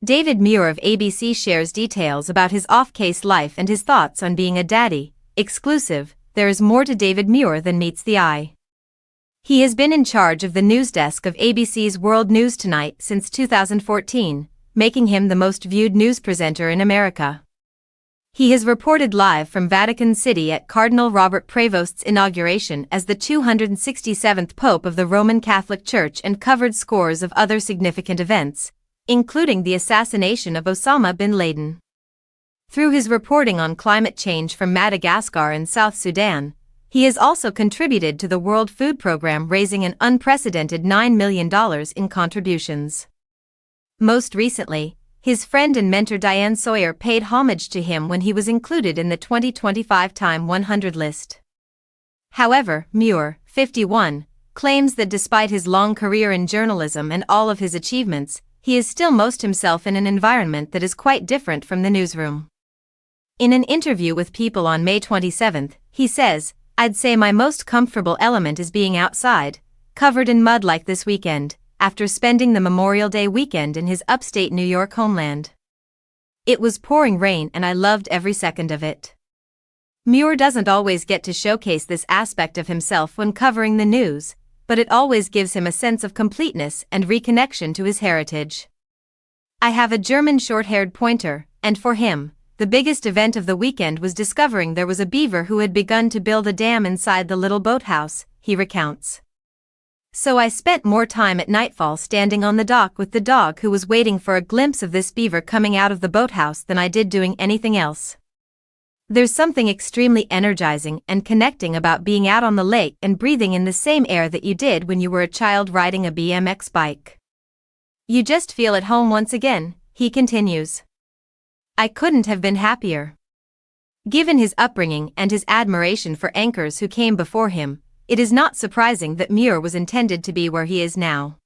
David Muir of ABC shares details about his off-case life and his thoughts on being a daddy. Exclusive, there is more to David Muir than meets the eye. He has been in charge of the news desk of ABC's World News Tonight since 2014, making him the most viewed news presenter in America. He has reported live from Vatican City at Cardinal Robert Prevost's inauguration as the 267th Pope of the Roman Catholic Church and covered scores of other significant events, including the assassination of Osama bin Laden. Through his reporting on climate change from Madagascar and South Sudan, he has also contributed to the World Food Programme, raising an unprecedented $9 million in contributions. Most recently, his friend and mentor Diane Sawyer paid homage to him when he was included in the 2025 Time 100 list. However, Muir, 51, claims that despite his long career in journalism and all of his achievements, he is still most himself in an environment that is quite different from the newsroom. In an interview with People on May 27, he says, "I'd say my most comfortable element is being outside, covered in mud like this weekend, after spending the Memorial Day weekend in his upstate New York homeland. It was pouring rain and I loved every second of it." Muir doesn't always get to showcase this aspect of himself when covering the news, but it always gives him a sense of completeness and reconnection to his heritage. "I have a German short-haired pointer, and for him, the biggest event of the weekend was discovering there was a beaver who had begun to build a dam inside the little boathouse," he recounts. "So I spent more time at nightfall standing on the dock with the dog who was waiting for a glimpse of this beaver coming out of the boathouse than I did doing anything else. There's something extremely energizing and connecting about being out on the lake and breathing in the same air that you did when you were a child riding a BMX bike. You just feel at home once again," he continues. "I couldn't have been happier." Given his upbringing and his admiration for anchors who came before him, it is not surprising that Muir was intended to be where he is now.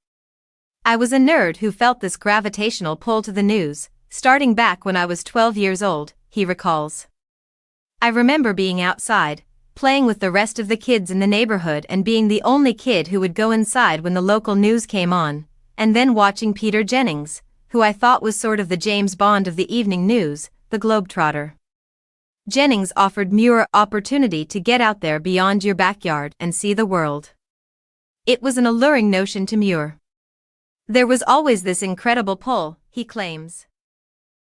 "I was a nerd who felt this gravitational pull to the news, starting back when I was 12 years old," he recalls. "I remember being outside, playing with the rest of the kids in the neighborhood and being the only kid who would go inside when the local news came on, and then watching Peter Jennings, who I thought was sort of the James Bond of the evening news, the globetrotter." Jennings offered Muir opportunity to get out there beyond your backyard and see the world. It was an alluring notion to Muir. "There was always this incredible pull," he claims.